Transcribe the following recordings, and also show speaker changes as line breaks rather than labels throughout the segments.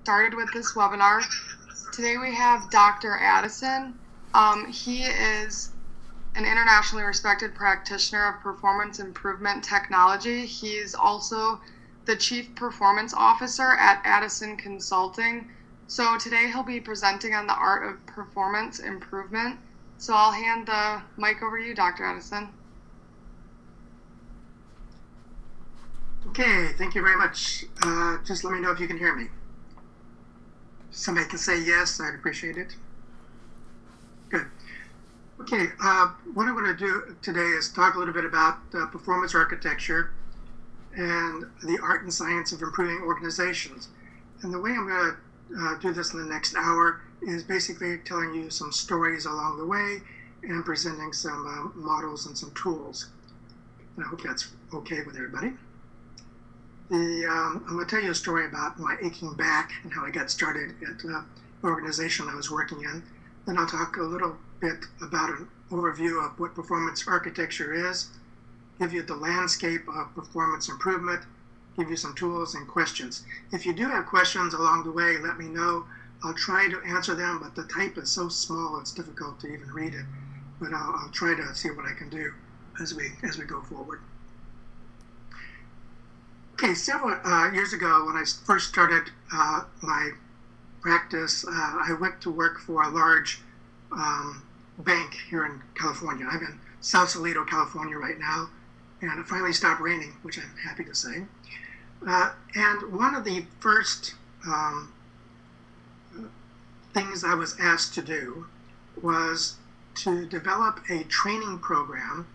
started with this webinar. Today we have Dr. Addison. He is an internationally respected practitioner of performance improvement technology. He's also the Chief Performance Officer at Addison Consulting. So today he'll be presenting on the art of performance improvement. So I'll hand the mic over to you, Dr. Addison.
Okay, thank you very much. Just let me know if you can hear me. Somebody can say yes, I'd appreciate it. Good. Okay, what I'm going to do today is talk a little bit about performance architecture and the art and science of improving organizations. And the way I'm going to do this in the next hour is basically telling you some stories along the way and presenting some models and some tools. And I hope that's okay with everybody. I'm going to tell you a story about my aching back and how I got started at the organization I was working in. Then I'll talk a little bit about an overview of what performance architecture is, give you the landscape of performance improvement, give you some tools and questions. If you do have questions along the way, let me know. I'll try to answer them, but the type is so small it's difficult to even read it. But I'll try to see what I can do as we go forward. Okay, several years ago when I first started my practice, I went to work for a large bank here in California. I'm in South Salito, California right now, and it finally stopped raining, which I'm happy to say. And one of the first things I was asked to do was to develop a training program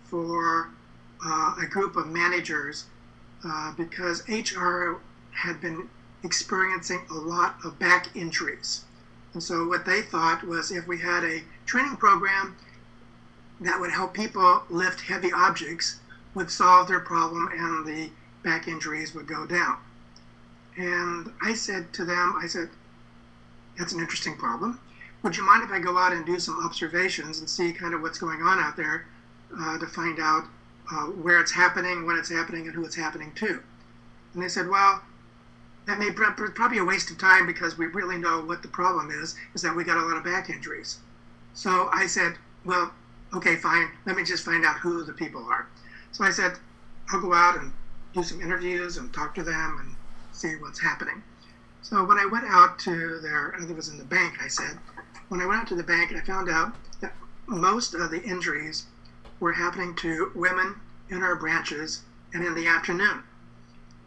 for a group of managers because HR had been experiencing a lot of back injuries. And so what they thought was if we had a training program that would help people lift heavy objects, would solve their problem and the back injuries would go down. And I said to them, that's an interesting problem. Would you mind if I go out and do some observations and see kind of what's going on out there to find out where it's happening, when it's happening, and who it's happening to? And they said, well, that may probably a waste of time because we really know what the problem is that we got a lot of back injuries. So I said, well, okay, fine, let me just find out who the people are. So I said, I'll go out and do some interviews and talk to them and see what's happening. So when I went out to it was in the bank, I said, when I went out to the bank, I found out that most of the injuries were happening to women in our branches and in the afternoon.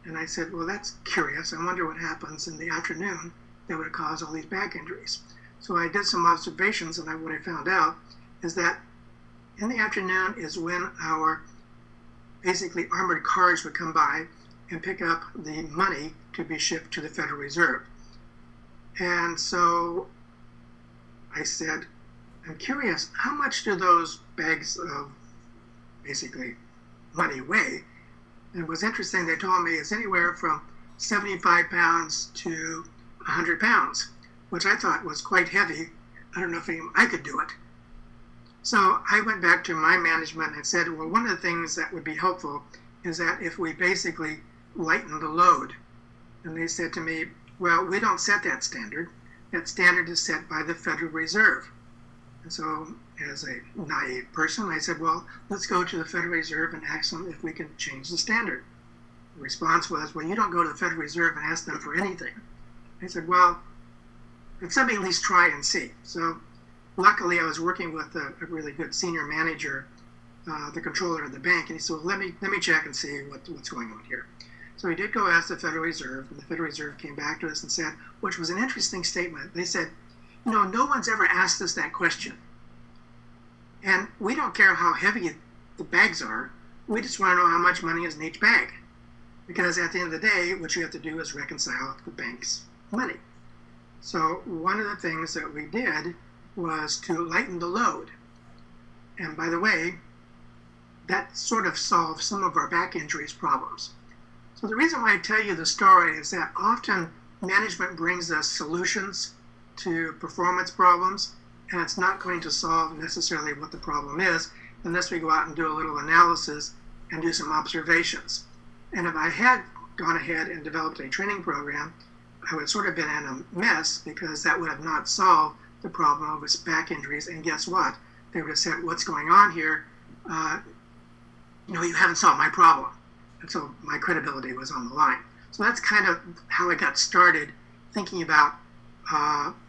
And I said, well, that's curious. I wonder what happens in the afternoon that would cause all these back injuries. So I did some observations, and what I found out is that in the afternoon is when our basically armored cars would come by and pick up the money to be shipped to the Federal Reserve. And so I said, I'm curious, how much do those bags of basically money weigh? And it was interesting, they told me it's anywhere from 75 pounds to 100 pounds, which I thought was quite heavy. I don't know if I could do it. So I went back to my management and said, well, one of the things that would be helpful is that if we basically lighten the load. And they said to me, well, we don't set that standard. That standard is set by the Federal Reserve. And so as a naive person, I said, well, let's go to the Federal Reserve and ask them if we can change the standard. The response was, well, you don't go to the Federal Reserve and ask them for anything. I said, well, let's at least try and see. So luckily, I was working with a really good senior manager, the controller of the bank, and he said, well, let me check and see what's going on here. So he did go ask the Federal Reserve, and the Federal Reserve came back to us and said, which was an interesting statement. They said, no one's ever asked us that question. And we don't care how heavy the bags are. We just want to know how much money is in each bag. Because at the end of the day, what you have to do is reconcile the bank's money. So one of the things that we did was to lighten the load. And by the way, that sort of solved some of our back injuries problems. So the reason why I tell you the story is that often management brings us solutions to performance problems, and it's not going to solve necessarily what the problem is unless we go out and do a little analysis and do some observations. And if I had gone ahead and developed a training program, I would sort of been in a mess because that would have not solved the problem of his back injuries. And guess what? They would have said, what's going on here? You haven't solved my problem. And so my credibility was on the line. So that's kind of how I got started thinking about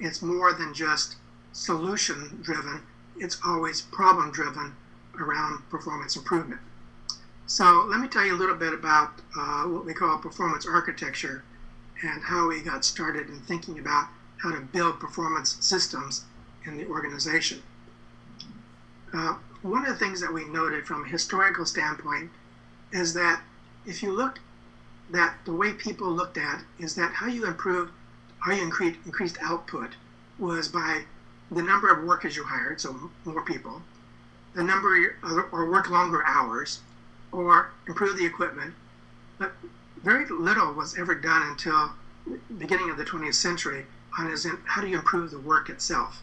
it's more than just solution driven. It's always problem driven around performance improvement. So let me tell you a little bit about what we call performance architecture and how we got started in thinking about how to build performance systems in the organization. One of the things that we noted from a historical standpoint is that if you look that the way people looked at is that how you increased output was by the number of workers you hired, so more people, the number or work longer hours, or improve the equipment. But very little was ever done until the beginning of the 20th century on how do you improve the work itself.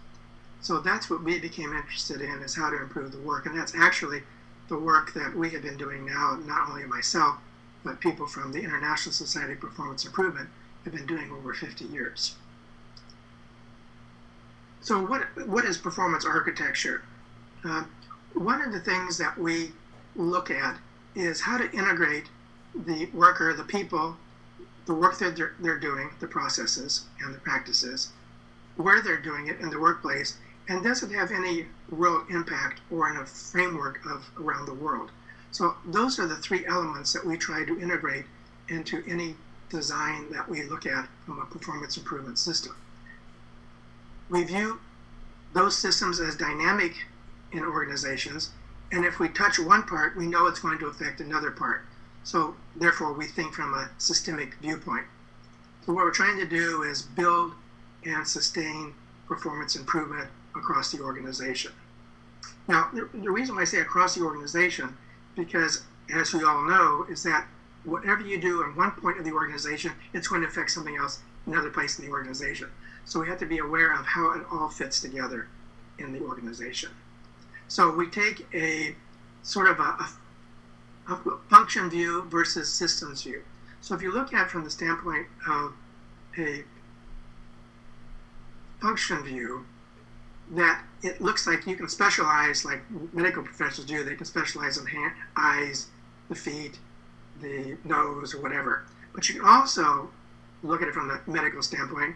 So that's what we became interested in, is how to improve the work. And that's actually the work that we have been doing now, not only myself, but people from the International Society of Performance Improvement have been doing over 50 years. So what is performance architecture? One of the things that we look at is how to integrate the worker, the people, the work that they're doing, the processes and the practices, where they're doing it in the workplace, and does it have any real impact or in a framework of around the world. So those are the three elements that we try to integrate into any design that we look at from a performance improvement system. We view those systems as dynamic in organizations, and if we touch one part, we know it's going to affect another part. So therefore, we think from a systemic viewpoint. So what we're trying to do is build and sustain performance improvement across the organization. Now, the reason why I say across the organization, because as we all know, is that whatever you do in one point of the organization, it's going to affect something else in another place in the organization. So we have to be aware of how it all fits together in the organization. So we take a sort of a function view versus systems view. So if you look at it from the standpoint of a function view, that it looks like you can specialize like medical professionals do. They can specialize in eyes, the feet, the nose, or whatever. But you can also look at it from the medical standpoint.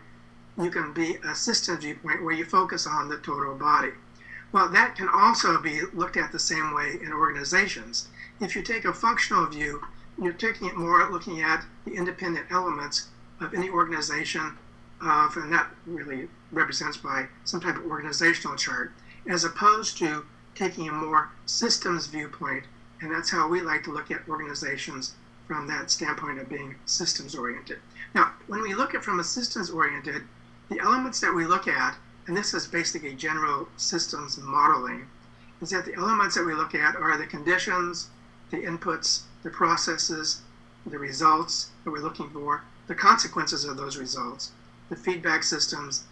You can be a systems viewpoint where you focus on the total body. Well, that can also be looked at the same way in organizations. If you take a functional view, you're taking it more looking at the independent elements of any organization, and that really represents by some type of organizational chart, as opposed to taking a more systems viewpoint, and that's how we like to look at organizations from that standpoint of being systems oriented. Now, when we look at from a systems oriented, the elements that we look at, and this is basically general systems modeling, is that the elements that we look at are the conditions, the inputs, the processes, the results that we're looking for, the consequences of those results, the feedback systems,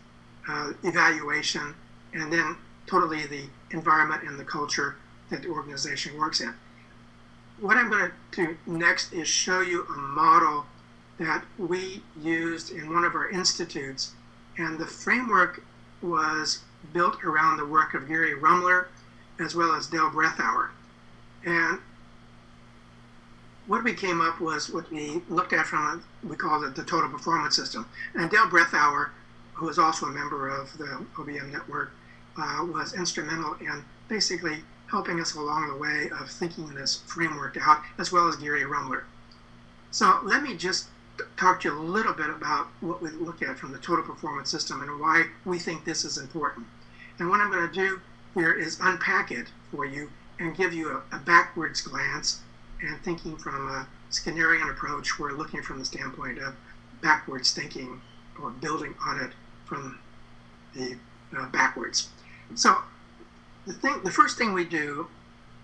evaluation, and then totally the environment and the culture that the organization works in. What I'm going to do next is show you a model that we used in one of our institutes, and the framework was built around the work of Gary Rumler as well as Dale Breathauer. And what we came up was what we looked at from we called it the total performance system. And Dale Breathauer, who is also a member of the OBM network, was instrumental in basically helping us along the way of thinking this framework out, as well as Gary Rumler. So let me just talk to you a little bit about what we look at from the total performance system and why we think this is important. And what I'm going to do here is unpack it for you and give you a backwards glance, and thinking from a Skinnerian approach, we're looking from the standpoint of backwards thinking or building on it from the backwards. So the first thing we do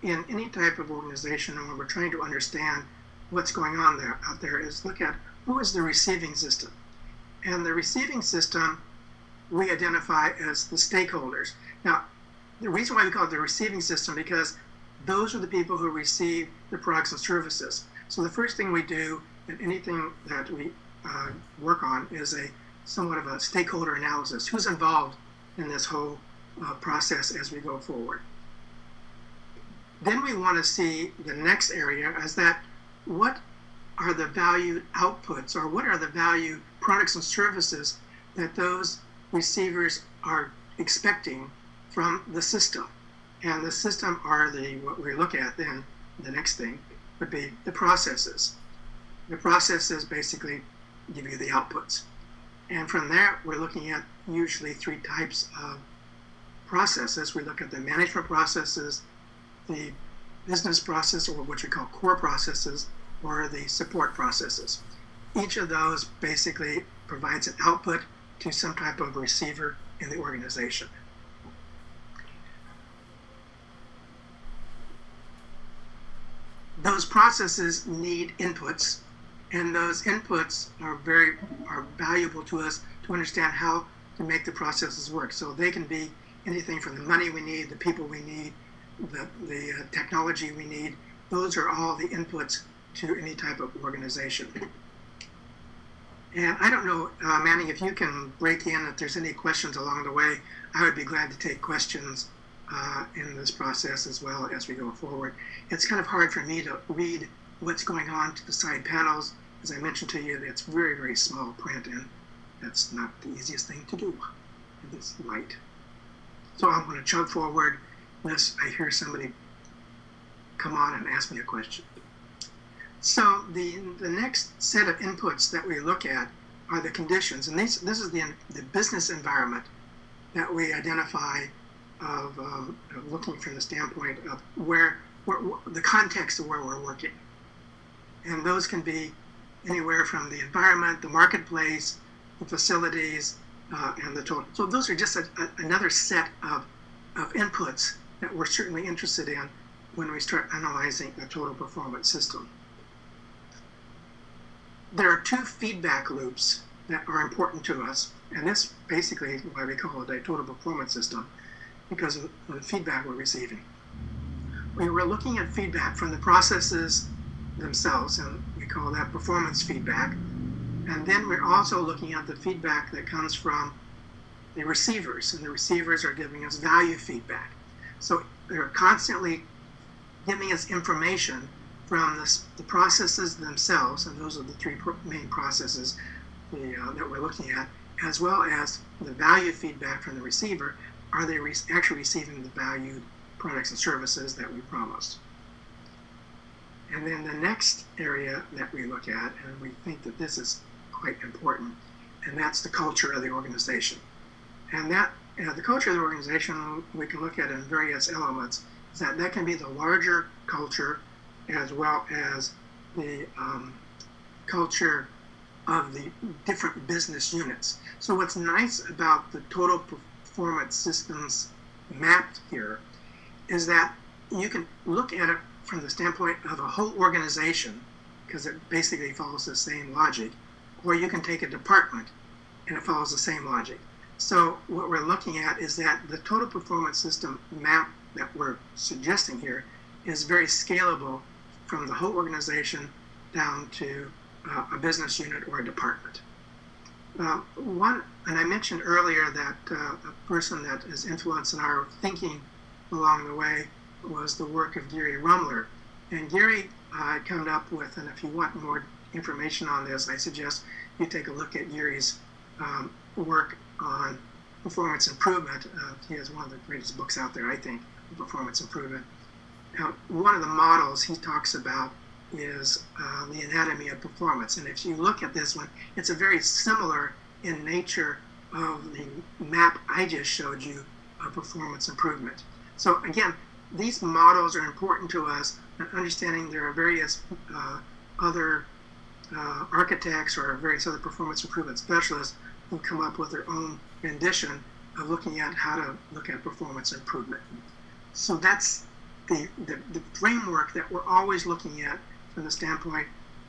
in any type of organization, and when we're trying to understand what's going on out there, is look at who is the receiving system. And the receiving system we identify as the stakeholders. Now, the reason why we call it the receiving system, because those are the people who receive the products and services. So the first thing we do in anything that we work on is somewhat of a stakeholder analysis. Who's involved in this whole process as we go forward? Then we want to see the next area as that what are the valued outputs, or what are the value products and services that those receivers are expecting from the system. And the system are what we look at then, the next thing would be the processes. The processes basically give you the outputs. And from there, we're looking at usually 3 types of processes. We look at the management processes, the business process, or what you call core processes, or the support processes. Each of those basically provides an output to some type of receiver in the organization. Those processes need inputs, and those inputs are valuable to us to understand how to make the processes work. So they can be anything from the money we need, the people we need, the technology we need. Those are all the inputs to any type of organization. And I don't know, Manning, if you can break in, if there's any questions along the way, I would be glad to take questions in this process as well as we go forward. It's kind of hard for me to read what's going on to the side panels. As I mentioned to you, it's very, very small print, and that's not the easiest thing to do in this light. So I'm going to chug forward unless I hear somebody come on and ask me a question. So the next set of inputs that we look at are the conditions, and this is the business environment that we identify of looking from the standpoint of where the context of where we're working. And those can be anywhere from the environment, the marketplace, the facilities, and the total. So those are just another set of inputs that we're certainly interested in when we start analyzing a total performance system. There are 2 feedback loops that are important to us, and this basically is why we call it a total performance system, because of the feedback we're receiving. We were looking at feedback from the processes themselves, and we call that performance feedback. And then we're also looking at the feedback that comes from the receivers, and the receivers are giving us value feedback. So they're constantly giving us information from the processes themselves, and those are the 3 main processes that we're looking at, as well as the value feedback from the receiver. Are they actually receiving the valued products and services that we promised? And then the next area that we look at, and we think that this is quite important, and that's the culture of the organization. And that the culture of the organization we can look at in various elements. Is that can be the larger culture, as well as the culture of the different business units. So what's nice about the total performance systems mapped here is that you can look at it from the standpoint of a whole organization, because it basically follows the same logic, or you can take a department and it follows the same logic. So what we're looking at is that the total performance system map that we're suggesting here is very scalable from the whole organization down to a business unit or a department. And I mentioned earlier that a person that has influenced in our thinking along the way was the work of Gary Rumler. And Gary come up with, and if you want more information on this, I suggest you take a look at Gary's work on performance improvement. He has one of the greatest books out there, I think, on performance improvement. Now, one of the models he talks about is the anatomy of performance. And if you look at this one, it's a very similar in nature of the map I just showed you of performance improvement. So again, these models are important to us in understanding there are various other architects or various other performance improvement specialists who come up with their own rendition of looking at how to look at performance improvement. So that's the framework that we're always looking at from the standpoint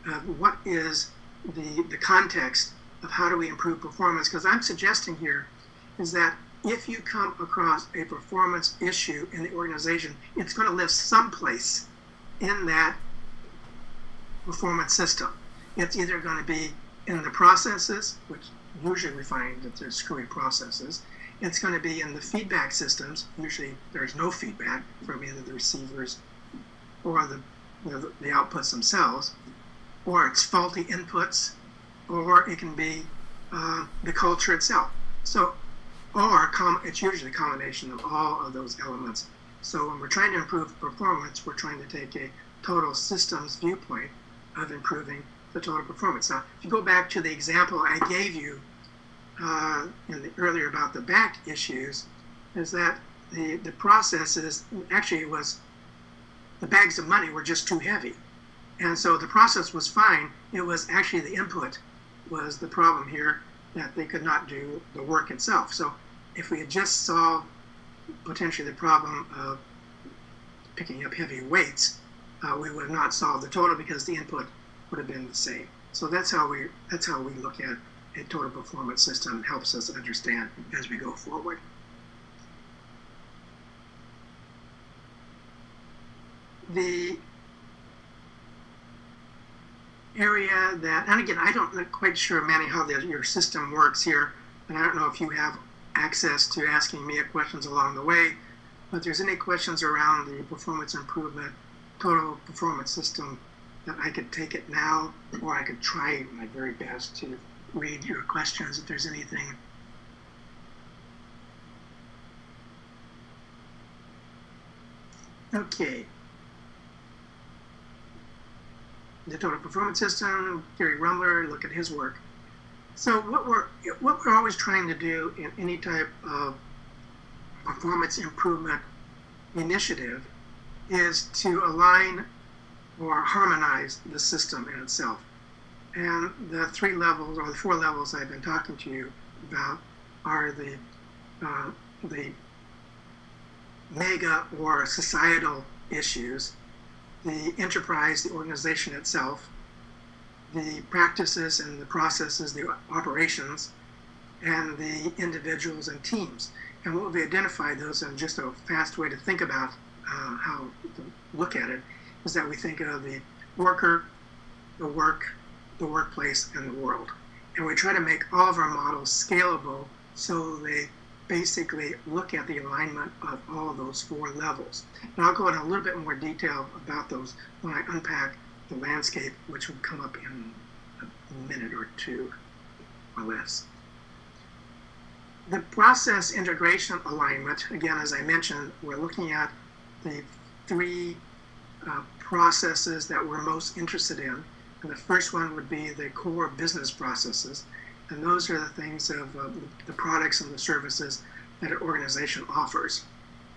of what is the context of how do we improve performance. Because I'm suggesting here is that if you come across a performance issue in the organization, it's going to live someplace in that performance system. It's either going to be in the processes, which usually we find that there's screwy processes. It's going to be in the feedback systems. Usually there's no feedback from either the receivers or the outputs themselves, or it's faulty inputs, or it can be the culture itself. So, it's usually a combination of all of those elements. So when we're trying to improve performance, we're trying to take a total systems viewpoint of improving the total performance. Now, if you go back to the example I gave you earlier about the back issues, is that the processes, actually it was the bags of money were just too heavy. And so the process was fine. It was actually the input was the problem here, that they could not do the work itself. So if we had just solved potentially the problem of picking up heavy weights, we would have not solved the total because the input would have been the same. So that's how we look at a total performance system. It helps us understand as we go forward. The area that, and again, I'm not quite sure, Manny, how your system works here, and I don't know if you have access to asking me questions along the way, but if there's any questions around the performance improvement total performance system, that I could take it now, or I could try my very best to read your questions if there's anything. Okay. The total performance system, Gary Rumler, look at his work. So what we're always trying to do in any type of performance improvement initiative is to align or harmonize the system in itself. And the 3 levels, or the 4 levels I've been talking to you about, are the mega or societal issues, the enterprise, the organization itself, the practices and the processes, the operations, and the individuals and teams. And what we identified those, and just a fast way to think about how to look at it, is that we think of the worker, the work, the workplace, and the world. And we try to make all of our models scalable so they basically look at the alignment of all those 4 levels. And I'll go into a little bit more detail about those when I unpack the landscape, which will come up in a minute or 2 or less. The process integration alignment, again, as I mentioned, we're looking at the 3 processes that we're most interested in. And the first one would be the core business processes. And those are the things of the products and the services that an organization offers.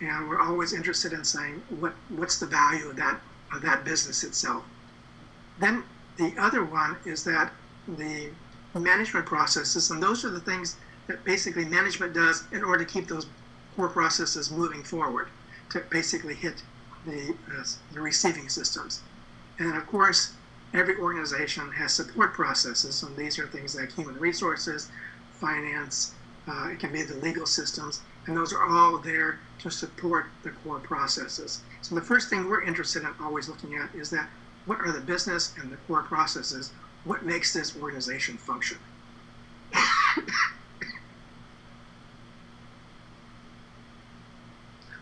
And we're always interested in saying, what's the value of that business itself? Then the other one is that the management processes, and those are the things that basically management does in order to keep those core processes moving forward, to basically hit the receiving systems. And of course, every organization has support processes, and these are things like human resources, finance, it can be the legal systems, and those are all there to support the core processes. So the first thing we're interested in always looking at is that what are the business and the core processes? What makes this organization function?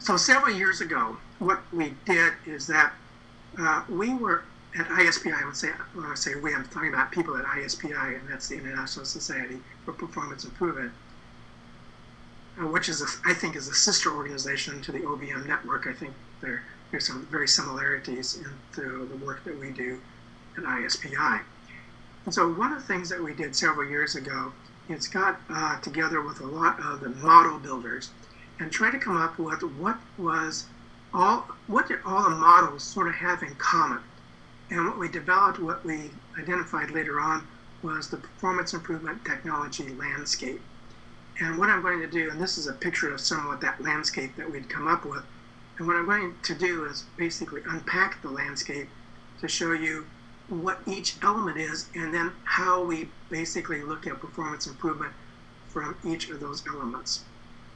So several years ago, what we did is that we were at ISPI, when I say we, I'm talking about people at ISPI, and that's the International Society for Performance Improvement, which is, I think, is a sister organization to the OBM network. I think there's some very similarities in the work that we do at ISPI. And so one of the things that we did several years ago is got together with a lot of the model builders and try to come up with what did all the models sort of have in common. And what we developed, what we identified later on, was the performance improvement technology landscape. And what I'm going to do, and this is a picture of somewhat that landscape that we'd come up with, and what I'm going to do is basically unpack the landscape to show you what each element is, and then how we basically look at performance improvement from each of those elements.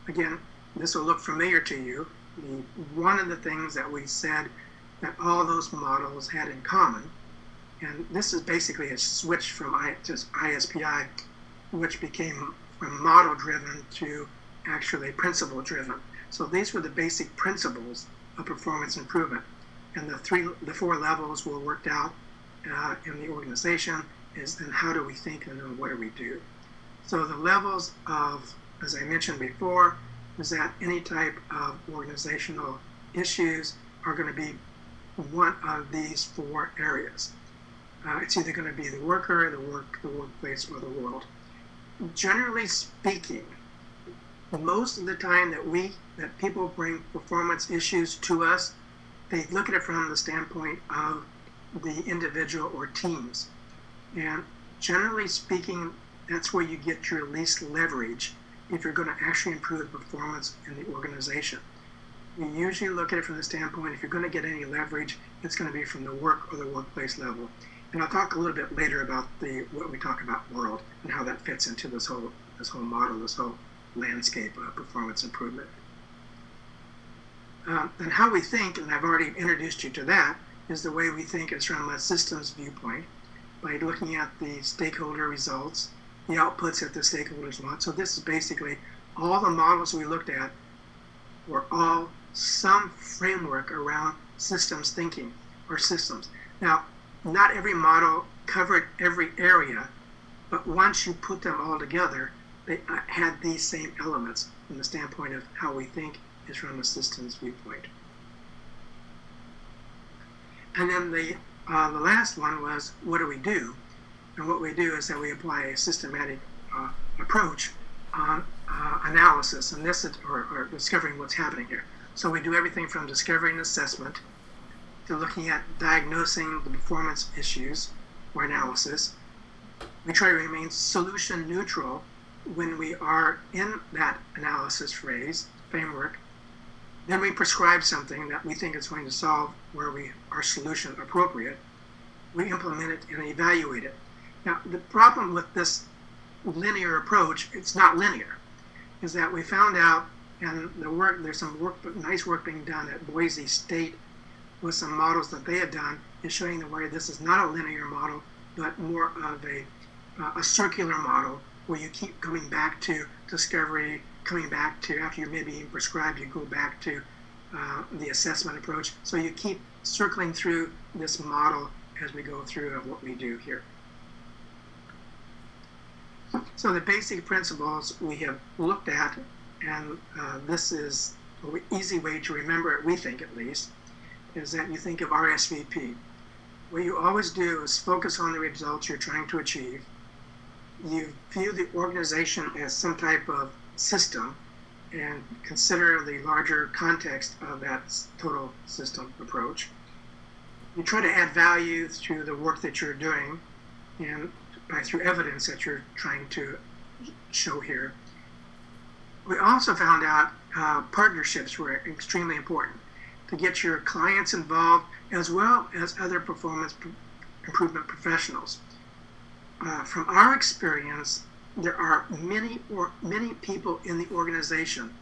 Again, this will look familiar to you. One of the things that we said that all those models had in common And this is basically a switch from just ISPI, which became from model-driven to actually principle-driven. So these were the basic principles of performance improvement. And the four levels were worked out in the organization is then how do we think and then what do we do. So the levels of, as I mentioned before, is that any type of organizational issues are going to be one of these four areas. It's either going to be the worker, the workplace, or the world. Generally speaking, most of the time that people bring performance issues to us, they look at it from the standpoint of the individual or teams. And generally speaking, that's where you get your least leverage if you're going to actually improve performance in the organization. We usually look at it from the standpoint, if you're going to get any leverage, it's going to be from the work or the workplace level. And I'll talk a little bit later about what we talk about world and how that fits into this whole model, this whole landscape of performance improvement. And how we think, and I've already introduced you to that, is the way we think is from a systems viewpoint by looking at the stakeholder results, the outputs that the stakeholders want. So this is basically all the models we looked at were all some framework around systems thinking or systems. Now, not every model covered every area, but once you put them all together, they had these same elements from the standpoint of how we think is from a systems viewpoint. And then the last one was, what do we do? And what we do is that we apply a systematic approach on analysis, and this is, or discovering what's happening here. So we do everything from discovery and assessment to looking at diagnosing the performance issues or analysis. We try to remain solution neutral when we are in that analysis framework. Then we prescribe something that we think is going to solve where our solution appropriate. We implement it and evaluate it. Now, the problem with this linear approach, it's not linear, is that we found out, and there's some nice work being done at Boise State with some models that they had done, is showing the way this is not a linear model, but more of a circular model where you keep coming back to discovery, coming back to, after you're maybe prescribed, you go back to the assessment approach. So you keep circling through this model as we go through of what we do here. So the basic principles we have looked at, and this is an easy way to remember it, we think at least, is that you think of RSVP. What you always do is focus on the results you're trying to achieve. You view the organization as some type of system and consider the larger context of that total system approach. You try to add value through the work that you're doing and through evidence that you're trying to show here. We also found out partnerships were extremely important to get your clients involved as well as other performance improvement professionals. From our experience, there are many people in the organization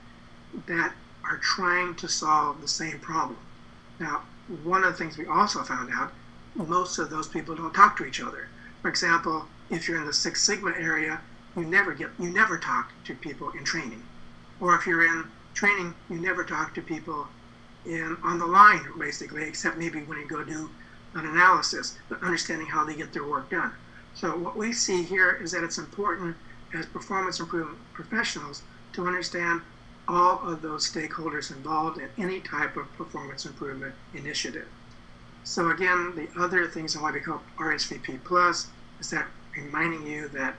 that are trying to solve the same problem. Now, one of the things we also found out, most of those people don't talk to each other. For example, if you're in the Six Sigma area, you never talk to people in training. Or if you're in training, you never talk to people on the line, basically, except maybe when you go do an analysis, but understanding how they get their work done. So what we see here is that it's important as performance improvement professionals to understand all of those stakeholders involved in any type of performance improvement initiative. So again, the other things on why we call RSVP Plus is that reminding you that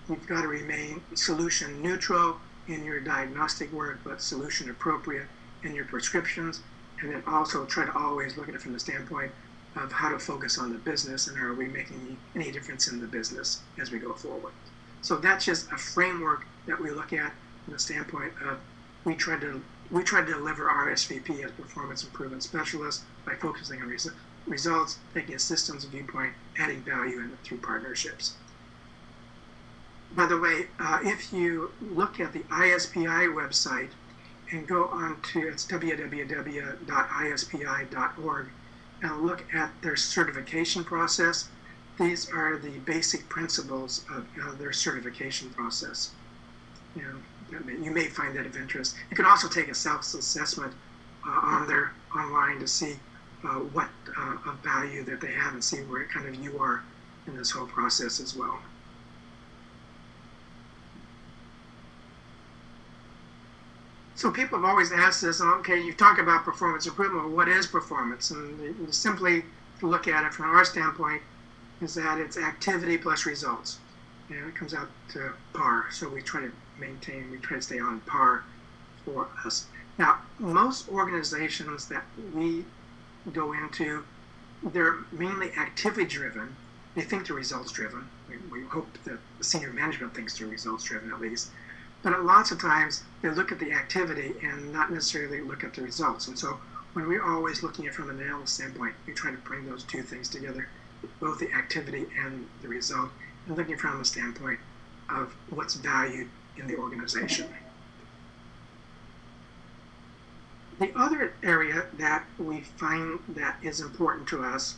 you've got to remain solution neutral in your diagnostic work, but solution appropriate in your prescriptions, and then also try to always look at it from the standpoint of how to focus on the business and are we making any difference in the business as we go forward. So that's just a framework that we look at from the standpoint of we try to deliver RSVP as performance improvement specialists by focusing on results, taking a systems viewpoint, adding value through partnerships. By the way, if you look at the ISPI website and go on to, it's www.ispi.org, and look at their certification process. These are the basic principles of their certification process. You may find that of interest. You can also take a self-assessment online to see what of value that they have and see where kind of you are in this whole process as well. So people have always asked us, okay, you talk about performance improvement, well, what is performance? And simply to look at it from our standpoint is that it's activity plus results. And it comes out to par. So we try to stay on par for us. Now, most organizations that we go into, they're mainly activity driven. They think they're results driven. We hope that the senior management thinks they're results driven at least. But lots of times they look at the activity and not necessarily look at the results. And so when we're always looking at it from an analysis standpoint, we try to bring those two things together, both the activity and the result, and looking from the standpoint of what's valued in the organization. The other area that we find that is important to us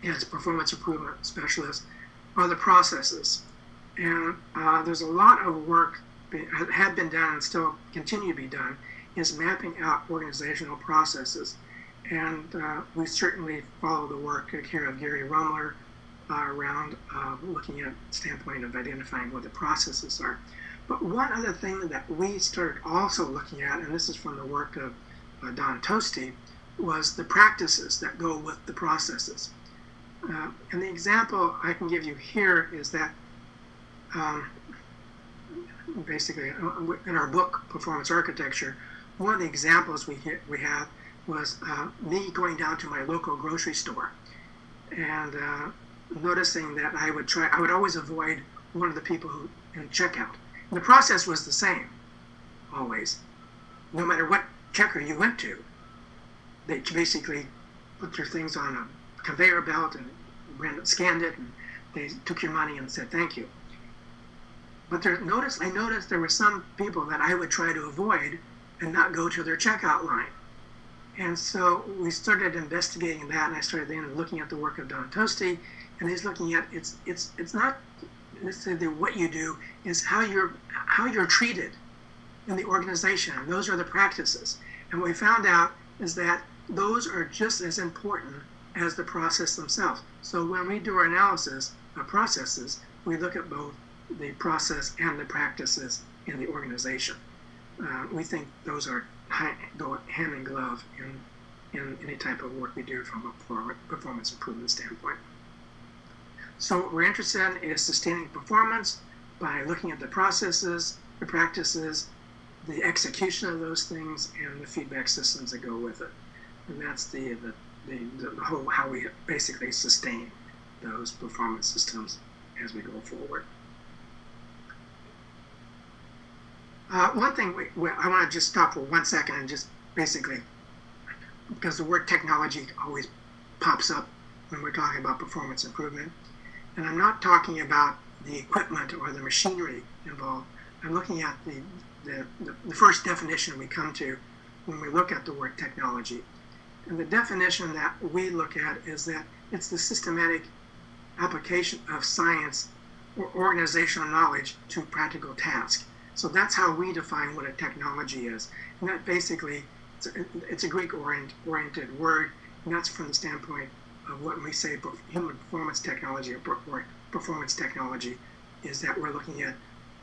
as performance improvement specialists are the processes. And there's a lot of work that had been done and still continue to be done is mapping out organizational processes. And we certainly follow the work here of Gary Rumler around looking at the standpoint of identifying what the processes are. But one other thing that we started also looking at, and this is from the work of Don Toasty, was the practices that go with the processes. And the example I can give you here is that basically in our book, Performance Architecture, one of the examples we had was me going down to my local grocery store and noticing that I would always avoid one of the people who in checkout. And the process was the same, always. No matter what checker you went to, they basically put their things on a conveyor belt and scanned it, and they took your money and said thank you. But I noticed there were some people that I would try to avoid and not go to their checkout line. And so we started investigating that, and I started then looking at the work of Don Toasty, and he's looking at it's not necessarily what you do, is how you're treated in the organization. And those are the practices. And what we found out is that those are just as important as the process themselves. So when we do our analysis of processes, we look at both the process and the practices in the organization. We think those go hand in glove in any type of work we do from a performance improvement standpoint. So what we're interested in is sustaining performance by looking at the processes, the practices, the execution of those things, and the feedback systems that go with it. And that's the whole how we basically sustain those performance systems as we go forward. One thing I want to just stop for 1 second and just basically, because the word technology always pops up when we're talking about performance improvement, and I'm not talking about the equipment or the machinery involved. I'm looking at the first definition we come to when we look at the word technology. And the definition that we look at is that it's the systematic application of science or organizational knowledge to practical tasks. So that's how we define what a technology is. And that basically, it's a Greek-oriented word, and that's from the standpoint of what we say human performance technology or performance technology, is that we're looking at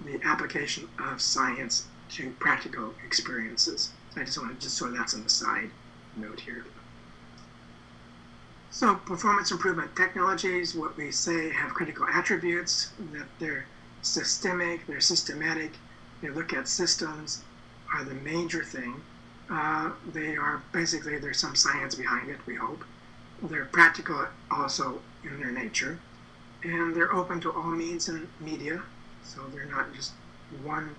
the application of science to practical experiences. So I just want to so that's an aside note here. So performance improvement technologies, what we say, have critical attributes, that they're systemic, they're systematic, they look at systems, are the major thing. They are basically, there's some science behind it, we hope. They're practical also in their nature, and they're open to all means and media, so they're not just one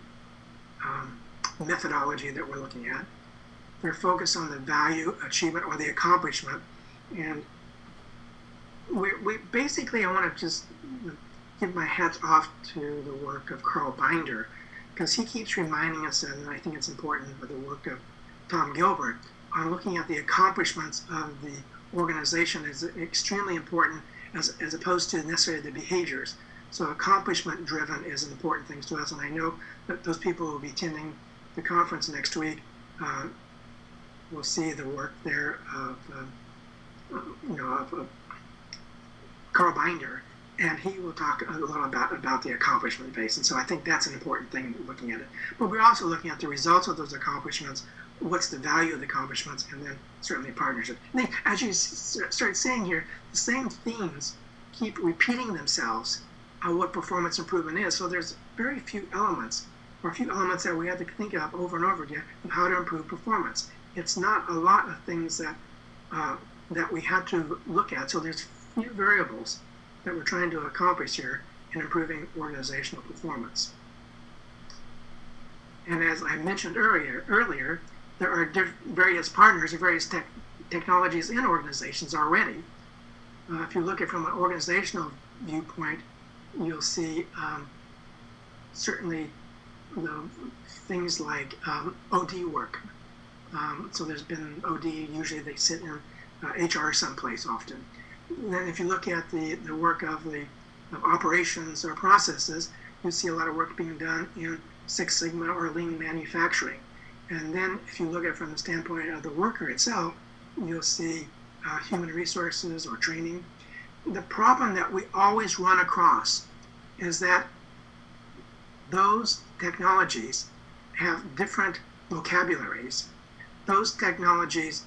methodology that we're looking at. They're focused on the value, achievement, or the accomplishment, and we basically, I want to just give my hats off to the work of Carl Binder, because he keeps reminding us, and I think it's important for the work of Tom Gilbert, on looking at the accomplishments of the organization is extremely important as opposed to necessarily the behaviors. So accomplishment driven is an important thing to us, and I know that those people who will be attending the conference next week will see the work there of Carl Binder, and he will talk a little about the accomplishment base. And so I think that's an important thing looking at it. But we're also looking at the results of those accomplishments, what's the value of the accomplishments, and then certainly partnership. And then, as you start seeing here, the same themes keep repeating themselves on what performance improvement is. So there's very few elements, or a few elements that we have to think of over and over again of how to improve performance. It's not a lot of things that we have to look at. So there's few variables that we're trying to accomplish here in improving organizational performance. And as I mentioned earlier, there are various partners or various technologies in organizations already. If you look at it from an organizational viewpoint, you'll see certainly things like OD work. So there's been OD, usually they sit in HR someplace often. And then if you look at the work of operations or processes, you see a lot of work being done in Six Sigma or lean manufacturing. And then if you look at it from the standpoint of the worker itself, you'll see human resources or training. The problem that we always run across is that those technologies have different vocabularies. Those technologies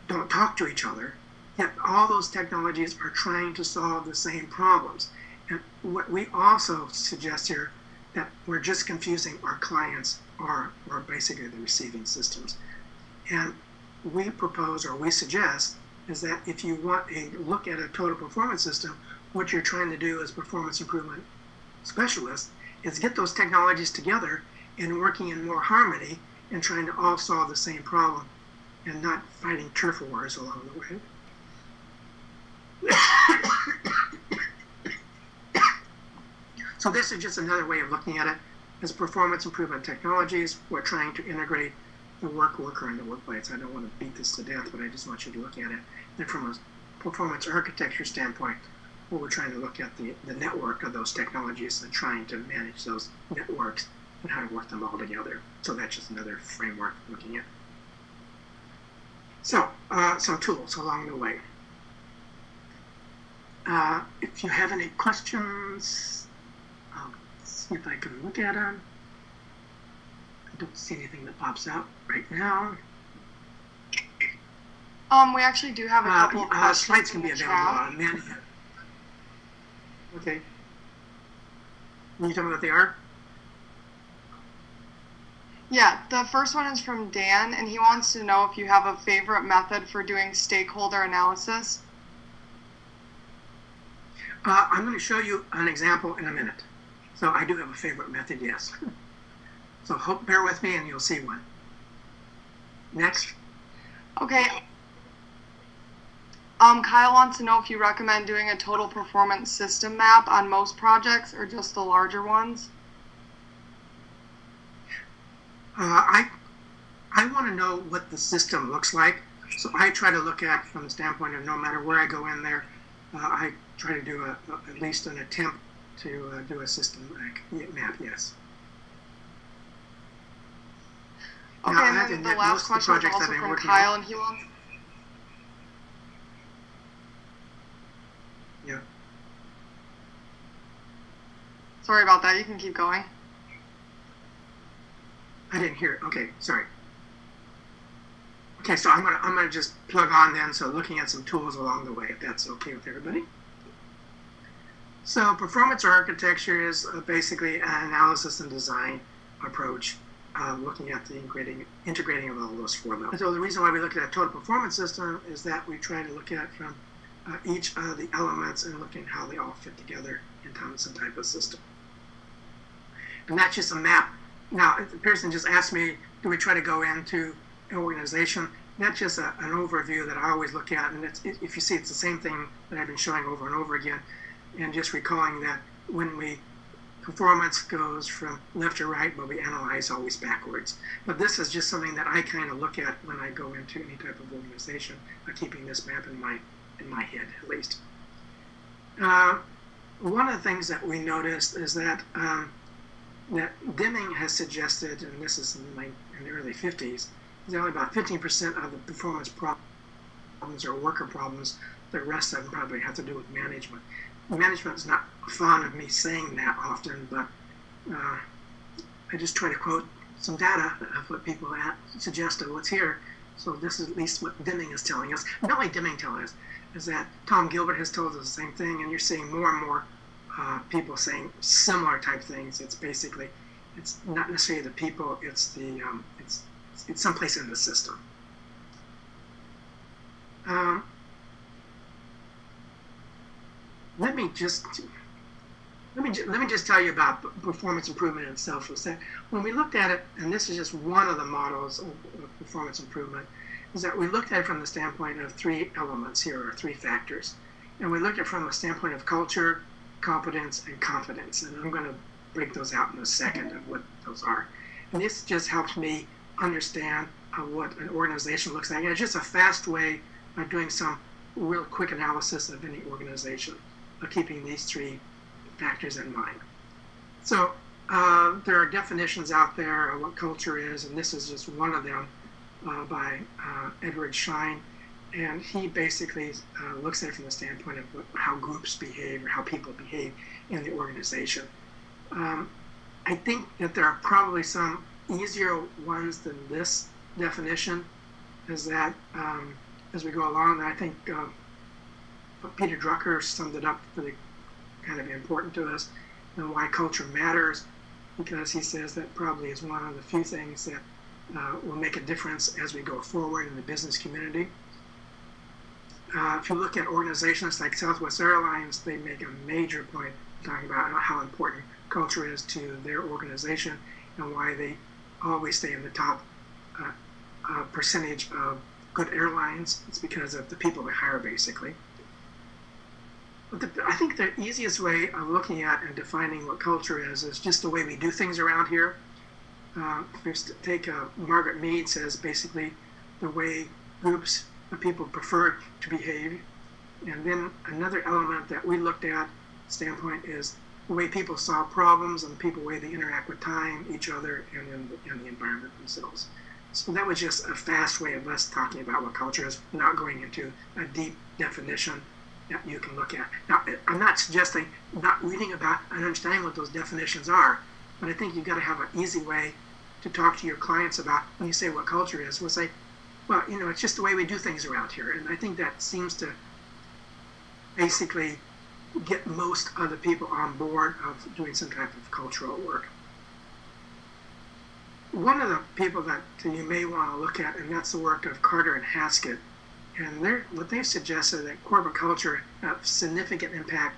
don't talk to each other, yet all those technologies are trying to solve the same problems. And what we also suggest here, that we're just confusing our clients or basically the receiving systems. And we propose, or we suggest, is that if you want a look at a total performance system, what you're trying to do as performance improvement specialists is get those technologies together and working in more harmony and trying to all solve the same problem and not fighting turf wars along the way. So this is just another way of looking at it. As performance improvement technologies, we're trying to integrate the worker and the workplace. I don't want to beat this to death, but I just want you to look at it. And from a performance architecture standpoint, we're trying to look at the network of those technologies and trying to manage those networks and how to work them all together. So that's just another framework looking at. So, some tools along the way. If you have any questions, I'll see if I can look at them. I don't see anything that pops out right now.
We actually do have a couple of questions.
Slides can be available on many. Okay. Can you tell me what they are?
Yeah, the first one is from Dan, and he wants to know if you have a favorite method for doing stakeholder analysis.
I'm going to show you an example in a minute. So I do have a favorite method, yes. So bear with me and you'll see one. Next.
Okay. Kyle wants to know if you recommend doing a total performance system map on most projects or just the larger ones.
I want to know what the system looks like. So I try to look at from the standpoint of no matter where I go in there, I try to do at least an attempt to do a system map, yes.
Okay, now, and then the last question is also from Kyle, and he wants...
Yeah.
Sorry about that, you can keep going.
I didn't hear it. Okay, sorry. Okay, so I'm gonna just plug on then, so looking at some tools along the way, if that's okay with everybody. So performance architecture is basically an analysis and design approach, looking at the integrating of all those four levels. So the reason why we look at a total performance system is that we try to look at from each of the elements and look at how they all fit together into some type of system. And that's just a map. Now, if the person just asked me, do we try to go into an organization? That's just an overview that I always look at, and if you see, it's the same thing that I've been showing over and over again, and just recalling that when we performance goes from left to right, but we analyze always backwards. But this is just something that I kind of look at when I go into any type of organization, keeping this map in my head at least. One of the things that we noticed is that that Deming has suggested, and this is in the early 50s, that only about 15% of the performance problems are worker problems. The rest of them probably have to do with management. Management is not fond of me saying that often, but I just try to quote some data of what people suggested what's here. So this is at least what Deming is telling us. Not only Deming telling us, is that Tom Gilbert has told us the same thing, and you're seeing more and more people saying similar type things. It's basically, it's not necessarily the people, it's the it's someplace in the system. Let me just tell you about performance improvement itself for a second. When we looked at it, and this is just one of the models of performance improvement, is that we looked at it from the standpoint of three elements here, or three factors. And we looked at it from the standpoint of culture, competence, and confidence. And I'm going to break those out in a second of what those are. And this just helps me understand what an organization looks like. And it's just a fast way of doing some real quick analysis of any organization, of keeping these three factors in mind. So there are definitions out there of what culture is, and this is just one of them by Edward Schein. And he basically looks at it from the standpoint of how groups behave or how people behave in the organization. I think that there are probably some easier ones than this definition, is that as we go along, I think Peter Drucker summed it up really kind of important to us, and why culture matters, because he says that probably is one of the few things that will make a difference as we go forward in the business community. If you look at organizations like Southwest Airlines, they make a major point talking about how important culture is to their organization and why they always stay in the top percentage of good airlines. It's because of the people they hire, basically. But I think the easiest way of looking at and defining what culture is just the way we do things around here. If we take Margaret Mead says basically the way groups of people prefer to behave. And then another element that we looked at standpoint is the way people solve problems and the way they interact with time, each other, and in the environment themselves. So that was just a fast way of us talking about what culture is without going into a deep definition that you can look at. Now, I'm not suggesting not reading about and understanding what those definitions are, but I think you've got to have an easy way to talk to your clients about when you say what culture is. We'll say, well, it's just the way we do things around here. And I think that seems to basically get most of the people on board of doing some type of cultural work. One of the people that you may want to look at, and that's the work of Carter and Haskett, and what they've suggested that corporate culture has significant impact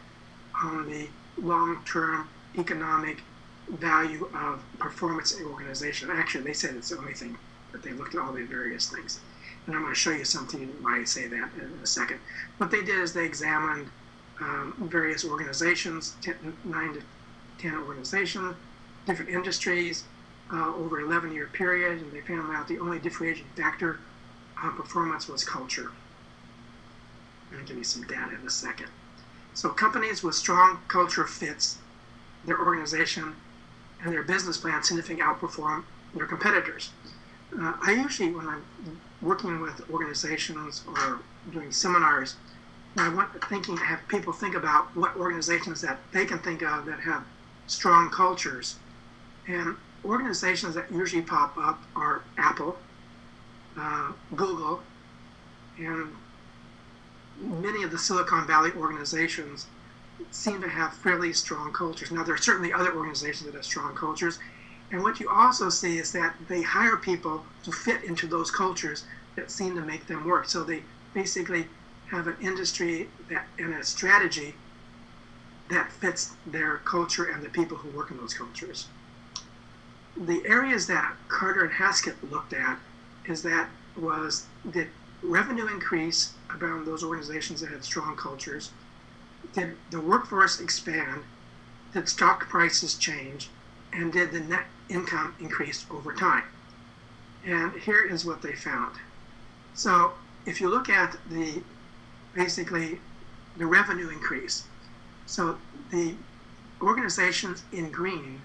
on the long-term economic value of performance in the organization. Actually, they said it's the only thing, but they looked at all the various things. And I'm going to show you something why I say that in a second. What they did is they examined various organizations, 9 to 10 organizations, different industries, over an 11-year period, and they found out the only differentiating factor on performance was culture. I'm going to give you some data in a second. So companies with strong culture fits their organization and their business plan significantly outperform their competitors. I usually, when I'm working with organizations or doing seminars, I want thinking to have people think about what organizations that they can think of that have strong cultures. And organizations that usually pop up are Apple, Google, and many of the Silicon Valley organizations seem to have fairly strong cultures. Now, there are certainly other organizations that have strong cultures, and what you also see is that they hire people to fit into those cultures that seem to make them work. So they basically have an industry and a strategy that fits their culture and the people who work in those cultures. The areas that Carter and Haskett looked at is that was did revenue increase around those organizations that had strong cultures? Did the workforce expand? did stock prices change, and did the net income increase over time? And here is what they found. So if you look at basically the revenue increase, so the organizations in green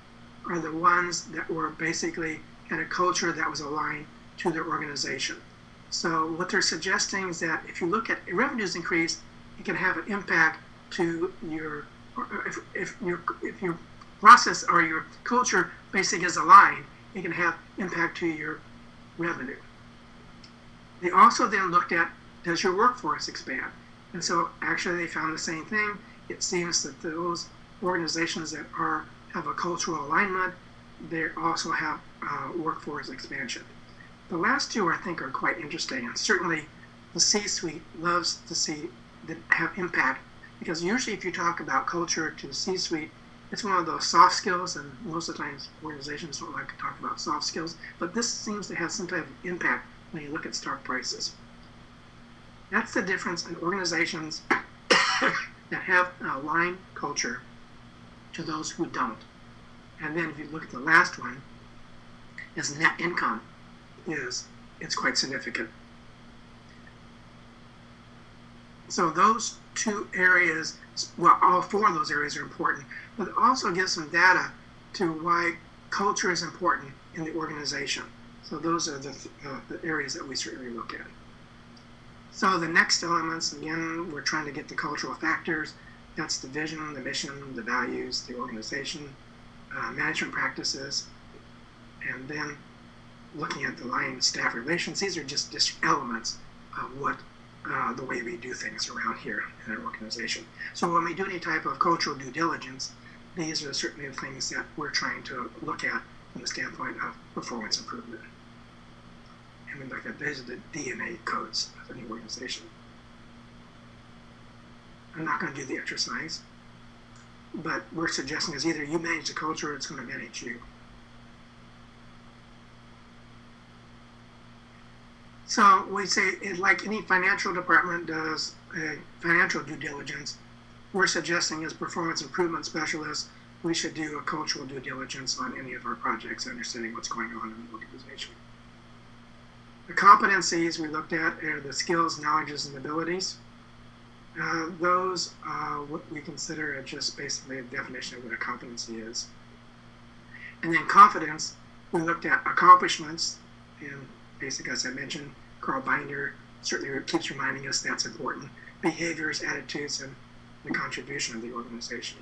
are the ones that were basically had a culture that was aligned to their organization. So what they're suggesting is that if you look at revenues increase, it can have an impact to your, if your process or your culture basically is aligned, it can have impact to your revenue. They also then looked at, does your workforce expand? And so actually they found the same thing. It seems that those organizations that have a cultural alignment, they also have workforce expansion. The last two I think are quite interesting, and certainly the C-suite loves to see that have impact, because usually if you talk about culture to the C-suite, it's one of those soft skills, and most of the times organizations don't like to talk about soft skills, but this seems to have some type of impact when you look at stock prices. That's the difference in organizations that have an aligned culture to those who don't. And then if you look at the last one, is net income, it's quite significant. So those two areas, well, all four of those areas are important, but it also gives some data to why culture is important in the organization. So those are the areas that we certainly look at. So the next elements, again, we're trying to get the cultural factors. That's the vision, the mission, the values, the organization, management practices, and then looking at the line staff relations. These are just elements of what the way we do things around here in our organization. So when we do any type of cultural due diligence, these are certainly the things that we're trying to look at from the standpoint of performance improvement. And we look at these are the DNA codes of any organization. I'm not going to do the exercise, but we're suggesting is either you manage the culture or it's going to manage you. So we say, like any financial department does financial due diligence, we're suggesting as performance improvement specialists, we should do a cultural due diligence on any of our projects, understanding what's going on in the organization. The competencies we looked at are the skills, knowledges, and abilities. Those are what we consider just basically a definition of what a competency is. And then confidence, we looked at accomplishments, and basically, as I mentioned, Carl Binder certainly keeps reminding us that's important. Behaviors, attitudes, and the contribution of the organization.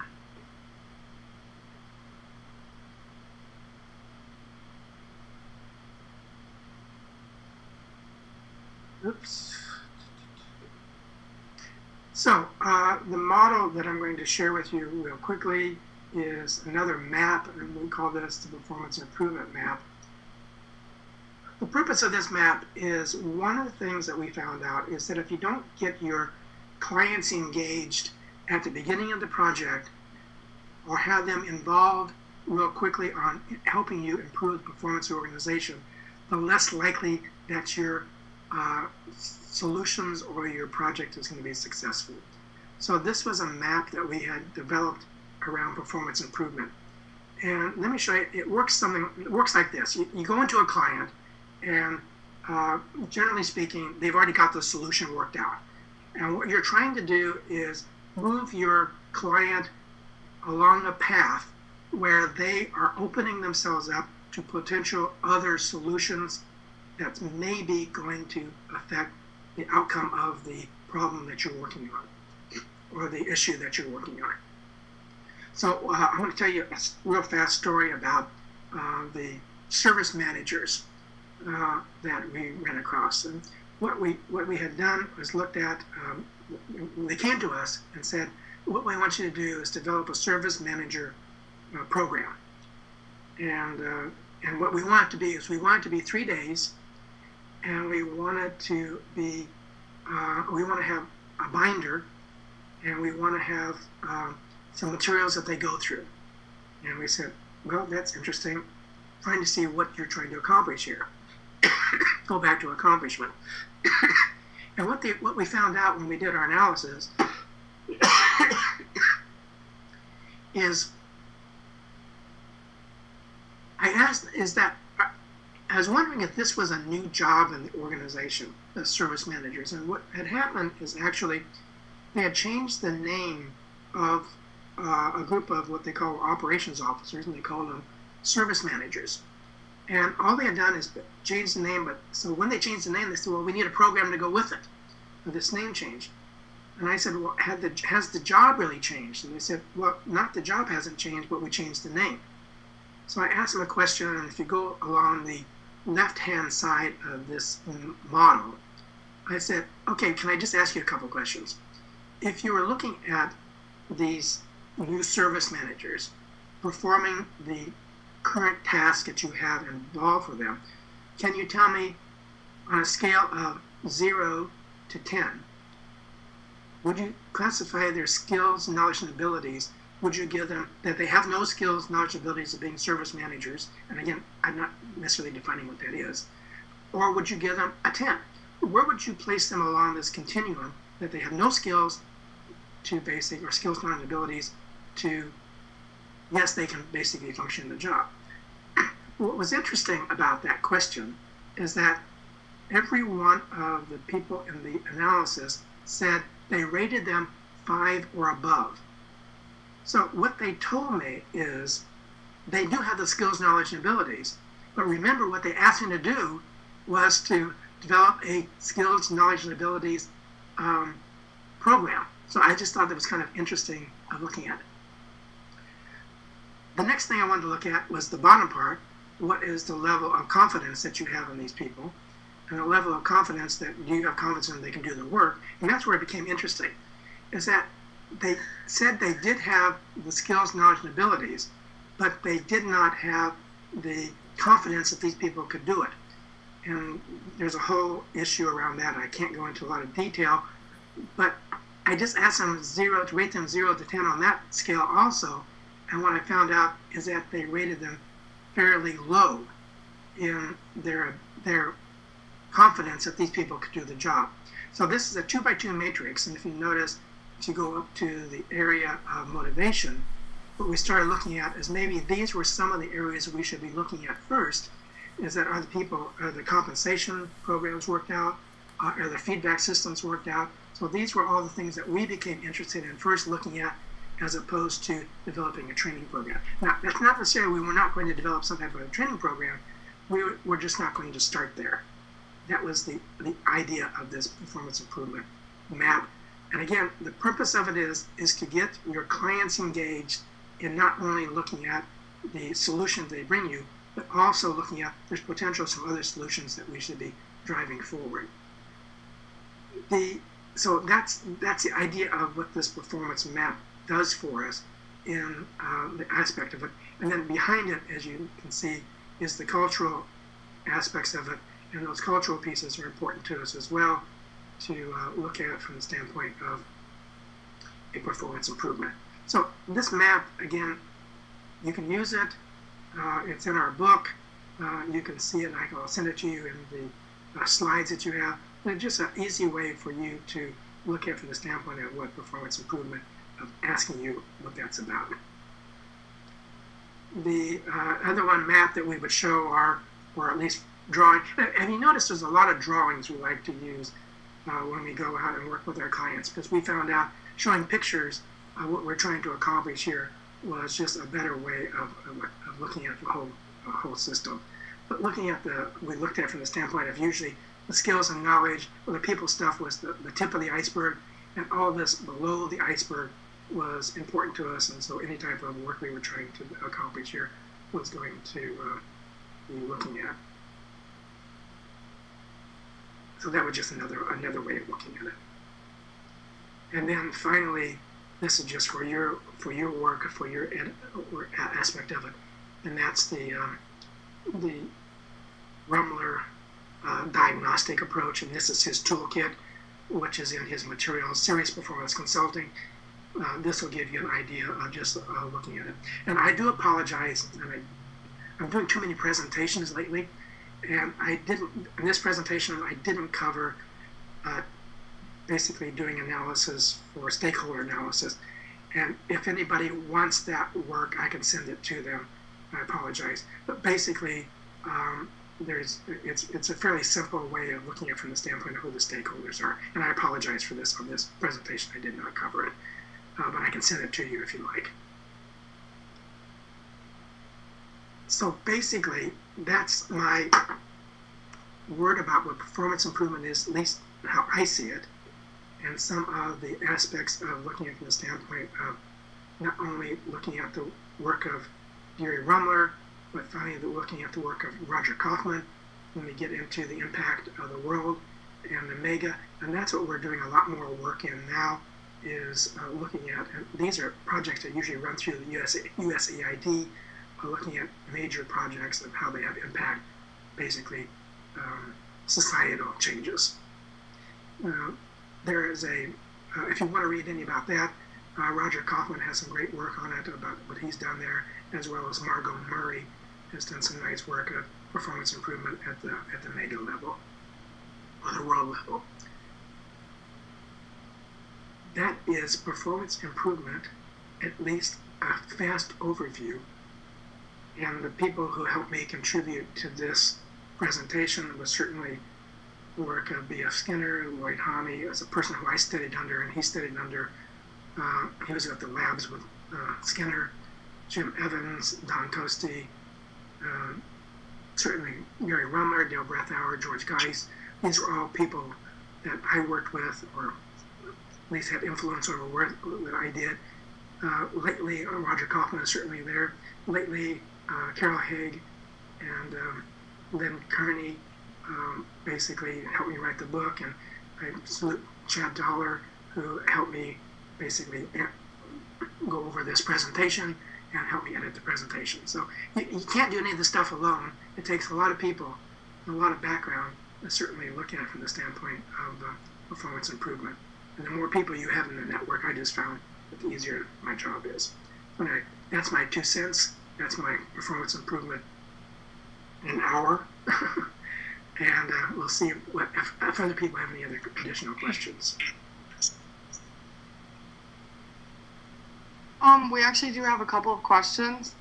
Oops. So the model that I'm going to share with you real quickly is another map, and we call this the performance improvement map. The purpose of this map is one of the things that we found out is that if you don't get your clients engaged at the beginning of the project or have them involved real quickly on helping you improve the performance of the organization, the less likely that your solutions or your project is going to be successful. So this was a map that we had developed around performance improvement. And let me show you, it works like this. You go into a client, and generally speaking, they've already got the solution worked out. And what you're trying to do is move your client along a path where they are opening themselves up to potential other solutions that may be going to affect the outcome of the problem that you're working on or the issue that you're working on. So I want to tell you a real fast story about the service managers that we ran across. And what we had done was looked at, they came to us and said, what we want you to do is develop a service manager program. And what we want it to be is we want it to be 3 days, and we want it to be, we want to have a binder, and we want to have some materials that they go through. And we said, well, that's interesting, trying to see what you're trying to accomplish here. Go back to accomplishment. And what we found out when we did our analysis is asked is that I was wondering if this was a new job in the organization, the service managers. And what had happened is actually they had changed the name of a group of what they call operations officers, and they call them service managers. And all they had done is change the name. But so when they changed the name, they said, well, we need a program to go with it, with this name change. And I said, well, has the job really changed? And they said, well, not the job hasn't changed, but we changed the name. So I asked them a question, and if you go along the left-hand side of this model, I said, okay, can I just ask you a couple questions? If you were looking at these new service managers performing the current task that you have involved for them, can you tell me on a scale of 0 to 10, would you classify their skills, knowledge, and abilities? Would you give them that they have no skills, knowledge, and abilities of being service managers? And again, I'm not necessarily defining what that is. Or would you give them a 10? Where would you place them along this continuum that they have no skills to basic, or skills, knowledge, and abilities to, yes, they can basically function in the job? What was interesting about that question is that every one of the people in the analysis said they rated them 5 or above. So what they told me is they do have the skills, knowledge, and abilities, but remember what they asked me to do was to develop a skills, knowledge, and abilities program. So I just thought that was kind of interesting of looking at it. The next thing I wanted to look at was the bottom part. What is the level of confidence that you have in these people? And the level of confidence that you have confidence in they can do the work. And that's where it became interesting, is that they said they did have the skills, knowledge, and abilities, but they did not have the confidence that these people could do it. And there's a whole issue around that. I can't go into a lot of detail, but I just asked them to rate them 0 to 10 on that scale also. And what I found out is that they rated them fairly low in their confidence that these people could do the job. So this is a 2x2 matrix, and if you notice, if you go up to the area of motivation, what we started looking at is maybe these were some of the areas we should be looking at first, is that are the compensation programs worked out, are the feedback systems worked out? So these were all the things that we became interested in first looking at, as opposed to developing a training program. Now, that's not to say we were not going to develop some type of a training program. We're just not going to start there. That was the idea of this performance improvement map. And again, the purpose of it is to get your clients engaged in not only looking at the solutions they bring you, but also looking at there's potential some other solutions that we should be driving forward. So that's the idea of what this performance map does for us in the aspect of it. And then behind it, as you can see, is the cultural aspects of it. And those cultural pieces are important to us as well to look at from the standpoint of a performance improvement. So this map, again, you can use it. It's in our book. You can see it. I'll send it to you in the slides that you have. But it's just an easy way for you to look at from the standpoint of what performance improvement, of asking you what that's about. The other one map that we would show are, or at least drawing. Have you noticed there's a lot of drawings we like to use when we go out and work with our clients, because we found out showing pictures of what we're trying to accomplish here was just a better way of looking at the whole system. But looking at we looked at from the standpoint of usually the skills and knowledge, or the people stuff was the tip of the iceberg, and all this below the iceberg was important to us, and so any type of work we were trying to accomplish here was going to be looking at. So that was just another way of looking at it. And then finally, this is just for your work, for your aspect of it, and that's the Rumler diagnostic approach, and this is his toolkit, which is in his materials, Serious Performance Consulting. This will give you an idea of just looking at it. And I do apologize, and I'm doing too many presentations lately, and in this presentation, I didn't cover basically doing analysis for stakeholder analysis. And if anybody wants that work, I can send it to them. I apologize. But basically, it's a fairly simple way of looking at it from the standpoint of who the stakeholders are. And I apologize for this on this presentation. I did not cover it, but I can send it to you if you like. So basically, that's my word about what performance improvement is, at least how I see it, and some of the aspects of looking at it from the standpoint of not only looking at the work of Gary Rumler, but finally looking at the work of Roger Kaufman when we get into the impact of the world and the mega. And that's what we're doing a lot more work in now, is looking at, and these are projects that usually run through the USAID, looking at major projects and how they have impact, basically societal changes. There is a, if you want to read any about that, Roger Kaufman has some great work on it about what he's done there, as well as Margot Murray has done some nice work of performance improvement at the mega level, or the world level. That is performance improvement, at least a fast overview. And the people who helped me contribute to this presentation was certainly the work of B.F. Skinner, Lloyd Hami, as a person who I studied under, and he studied under, he was at the labs with Skinner, Jim Evans, Don Toasty, certainly Gary Rumler, Dale Brethauer, George Geis. These were all people that I worked with, or at least had influence over work that I did. Lately, Roger Kaufman is certainly there. Lately, Carol Haig and Lynn Kearney basically helped me write the book, and I salute Chad Dollar, who helped me basically go over this presentation and help me edit the presentation. So you can't do any of this stuff alone. It takes a lot of people and a lot of background to certainly look at it from the standpoint of performance improvement. And the more people you have in the network, I just found that the easier my job is. Anyway, that's my 2 cents. That's my performance improvement in an hour. And we'll see if other people have any other additional questions.
We actually do have a couple of questions.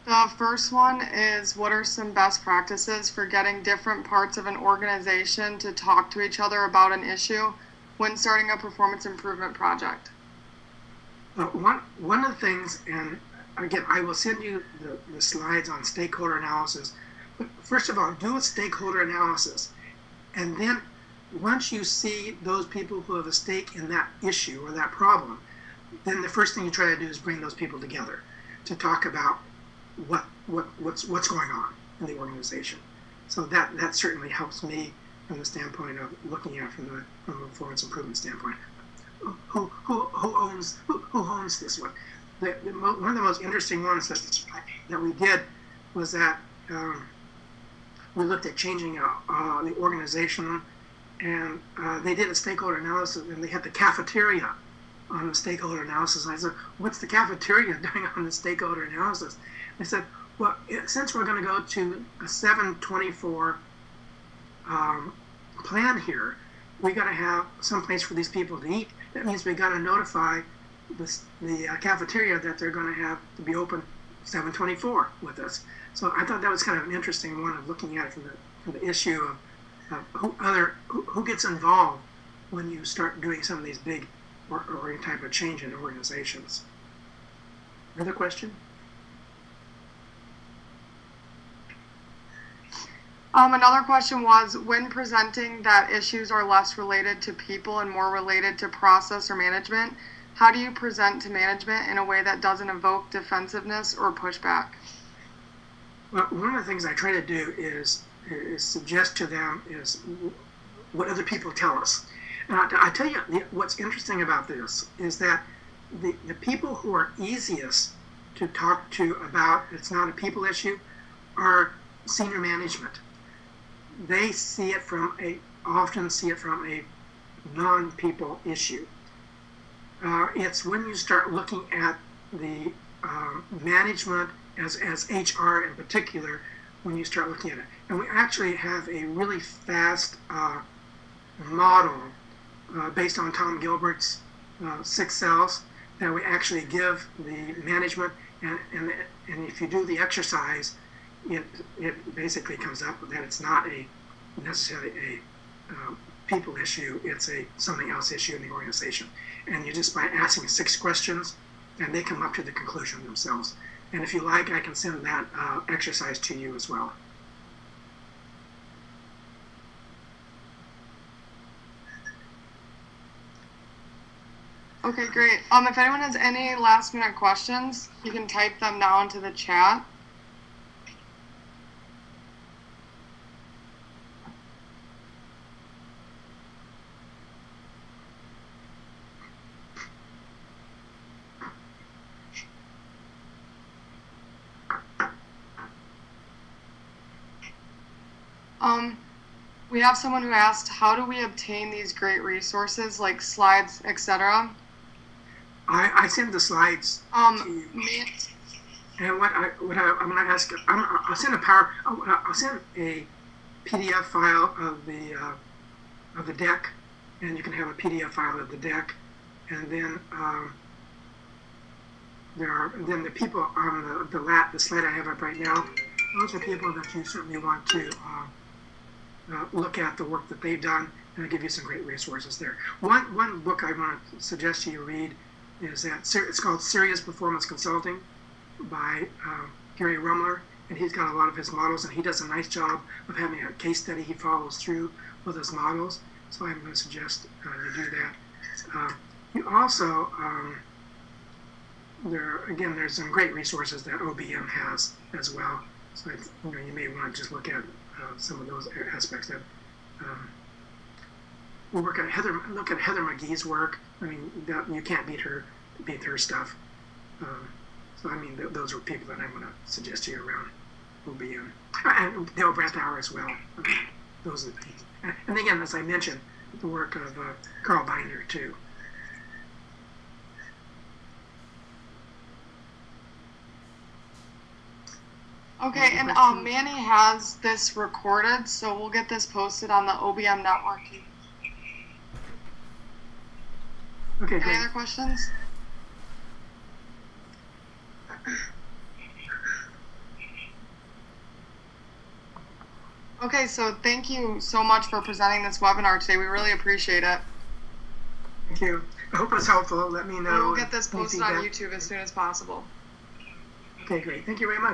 The first one is, what are some best practices for getting different parts of an organization to talk to each other about an issue when starting a performance improvement project?
One of the things, and again, I will send you the slides on stakeholder analysis. But first of all, do a stakeholder analysis. And then once you see those people who have a stake in that issue or that problem, then the first thing you try to do is bring those people together to talk about what's going on in the organization. So that certainly helps me from the standpoint of looking at it from a performance improvement standpoint. Who owns this one? One of the most interesting ones that we did was that we looked at changing the organization, and they did a stakeholder analysis, and they had the cafeteria on the stakeholder analysis. And I said, what's the cafeteria doing on the stakeholder analysis? They said, well, since we're going to go to a 7/24 plan here, we got to have some place for these people to eat. That means we got to notify the cafeteria that they're going to have to be open 7/24 with us. So I thought that was kind of an interesting one of looking at it from the issue of who gets involved when you start doing some of these big or type of change in organizations. Another question?
Another question was, when presenting that issues are less related to people and more related to process or management, how do you present to management in a way that doesn't evoke defensiveness or pushback?
Well, one of the things I try to do is suggest to them is what other people tell us. And I tell you, what's interesting about this is that the people who are easiest to talk to about it's not a people issue are senior management. They often see it from a non-people issue. It's when you start looking at the management as HR in particular, when you start looking at it. And we actually have a really fast model based on Tom Gilbert's 6 cells that we actually give the management, and and if you do the exercise, it basically comes up that it's not necessarily a people issue, it's a something else issue in the organization. And you just, by asking 6 questions, and they come up to the conclusion themselves. And if you like, I can send that exercise to you as well.
Okay, great. If anyone has any last minute questions, you can type them now into the chat. We have someone who asked, how do we obtain these great resources like slides, etc.?
I send the slides to you. And what I'm going to ask, I'll send a PDF file of the deck, and you can have a PDF file of the deck, and then then the people on the slide I have up right now. Those are people that you certainly want to look at the work that they've done, and I'll give you some great resources there. One book I want to suggest you read is that it's called Serious Performance Consulting by Gary Rumler, and he's got a lot of his models, and he does a nice job of having a case study he follows through with his models. So I'm going to suggest you do that. You also there's some great resources that OBM has as well. So you may want to just look at some of those aspects. That we'll look at Heather McGee's work. I mean, you can't beat her stuff. So I mean, those are people that I'm going to suggest to you around OBM, and Dale Bratauer as well. Those are the people. And again, as I mentioned, the work of Carl Binder too.
Okay, and Manny has this recorded, so we'll get this posted on the OBM network.
Okay,
Any
great.
other questions? Okay, so thank you so much for presenting this webinar today. We really appreciate it.
Thank you. I hope it's helpful. Let me know.
We'll get this posted on YouTube as soon as possible.
Okay, great. Thank you very much.